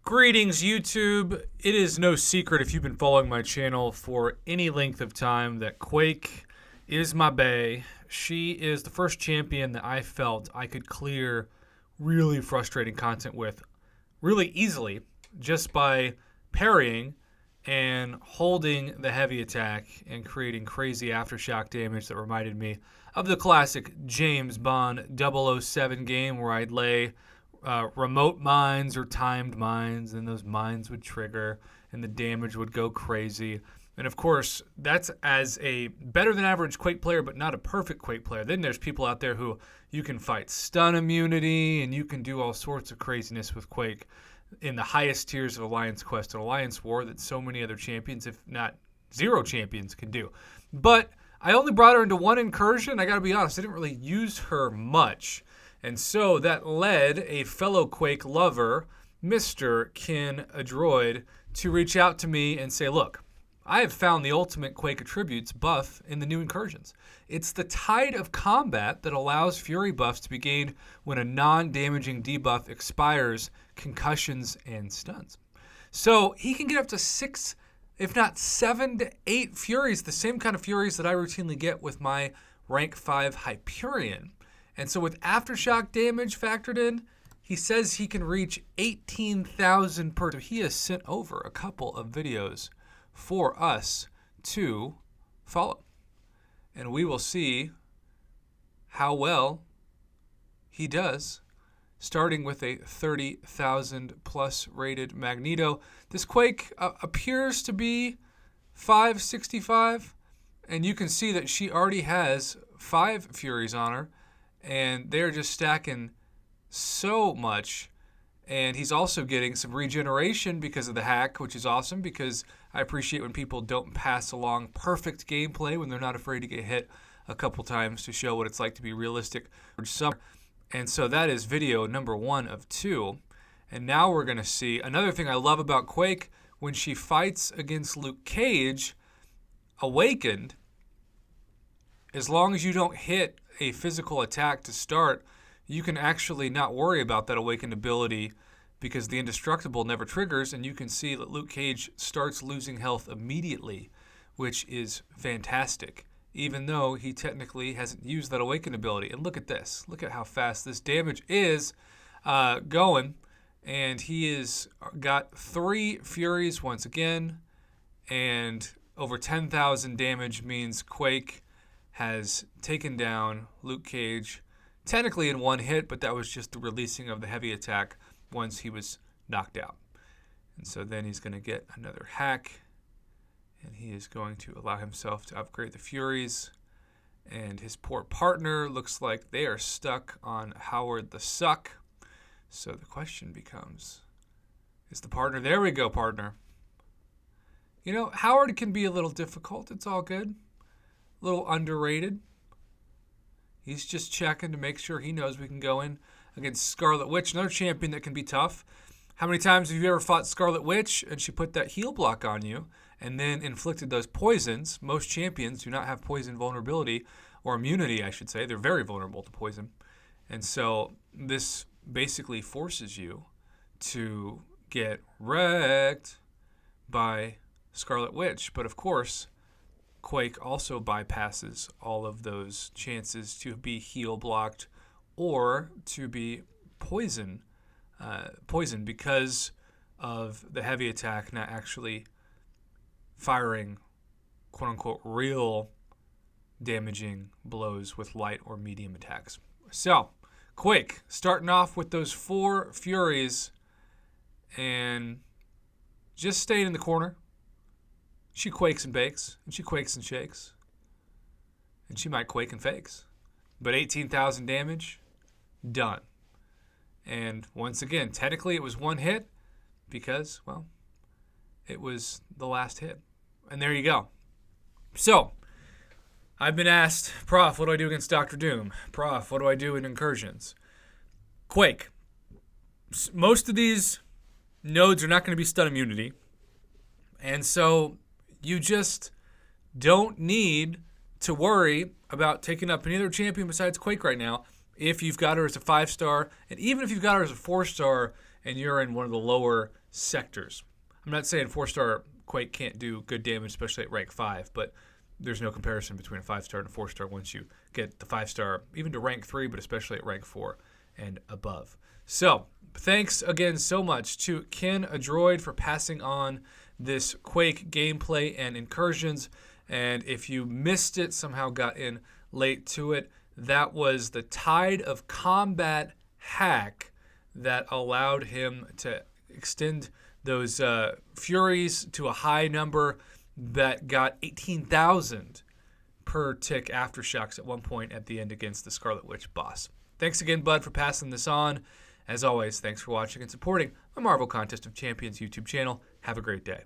Greetings, YouTube. It is no secret if you've been following my channel for any length of time that Quake is my bae. She is the first champion that I felt I could clear really frustrating content with really easily just by parrying and holding the heavy attack and creating crazy aftershock damage that reminded me of the classic James Bond 007 game where I'd lay remote mines or timed mines, and those mines would trigger and the damage would go crazy. And of course, that's as a better than average Quake player, but not a perfect Quake player. Then there's people out there who you can fight stun immunity and you can do all sorts of craziness with Quake in the highest tiers of Alliance Quest and Alliance War that so many other champions, if not zero champions, can do. But I only brought her into one incursion. I gotta be honest, I didn't really use her much. And so that led a fellow Quake lover, Mr. Ken Adroid, to reach out to me and say, look, I have found the ultimate Quake attributes buff in the new incursions. It's the Tide of Combat that allows Fury buffs to be gained when a non-damaging debuff expires, concussions, and stuns. So he can get up to 6, if not 7 to 8 Furies, the same kind of Furies that I routinely get with my rank 5 Hyperion. And so with aftershock damage factored in, he says he can reach 18,000 per. He has sent over a couple of videos for us to follow. And we will see how well he does, starting with a 30,000 plus rated Magneto. This Quake appears to be 565, and you can see that she already has 5 Furies on her. And they're just stacking so much. And he's also getting some regeneration because of the hack, which is awesome because I appreciate when people don't pass along perfect gameplay when they're not afraid to get hit a couple times to show what it's like to be realistic. And so that is video number 1 of 2. And now we're going to see another thing I love about Quake. When she fights against Luke Cage, Awakened, as long as you don't hit a physical attack to start, you can actually not worry about that awakened ability because the indestructible never triggers, and you can see that Luke Cage starts losing health immediately, which is fantastic, even though he technically hasn't used that awakened ability. And look at this. Look at how fast this damage is going, and he has got 3 Furies once again, and over 10,000 damage means Quake has taken down Luke Cage, technically in one hit, but that was just the releasing of the heavy attack once he was knocked out. And so then he's going to get another hack, and he is going to allow himself to upgrade the Furies. And his poor partner looks like they are stuck on Howard the Suck. So the question becomes, is the partner... There we go, partner. You know, Howard can be a little difficult. It's all good. A little underrated. He's just checking to make sure he knows we can go in against Scarlet Witch, another champion that can be tough. How many times have you ever fought Scarlet Witch and she put that heal block on you and then inflicted those poisons? Most champions do not have poison vulnerability, or immunity, I should say. They're very vulnerable to poison. And so this basically forces you to get wrecked by Scarlet Witch. But of course, Quake also bypasses all of those chances to be heal blocked or to be poisoned because of the heavy attack not actually firing quote-unquote real damaging blows with light or medium attacks. So Quake starting off with those 4 Furies and just staying in the corner. She quakes and bakes, and she quakes and shakes, and she might quake and fakes. But 18,000 damage, done. And once again, technically it was one hit because, well, it was the last hit. And there you go. So, I've been asked, Prof, what do I do against Dr. Doom? Prof, what do I do in incursions? Quake. Most of these nodes are not going to be stun immunity. And so you just don't need to worry about taking up any other champion besides Quake right now if you've got her as a 5-star. And even if you've got her as a 4-star and you're in one of the lower sectors. I'm not saying 4-star Quake can't do good damage, especially at rank 5, but there's no comparison between a 5-star and a 4-star once you get the 5-star, even to rank 3, but especially at rank 4 and above. So, thanks again so much to Ken a Droid for passing on this Quake gameplay and incursions. And if you missed it, somehow got in late to it, that was the Tide of Combat hack that allowed him to extend those Furies to a high number that got 18,000 per tick aftershocks at one point at the end against the Scarlet Witch boss. Thanks again, Bud, for passing this on. As always, thanks for watching and supporting my Marvel Contest of Champions YouTube channel. Have a great day.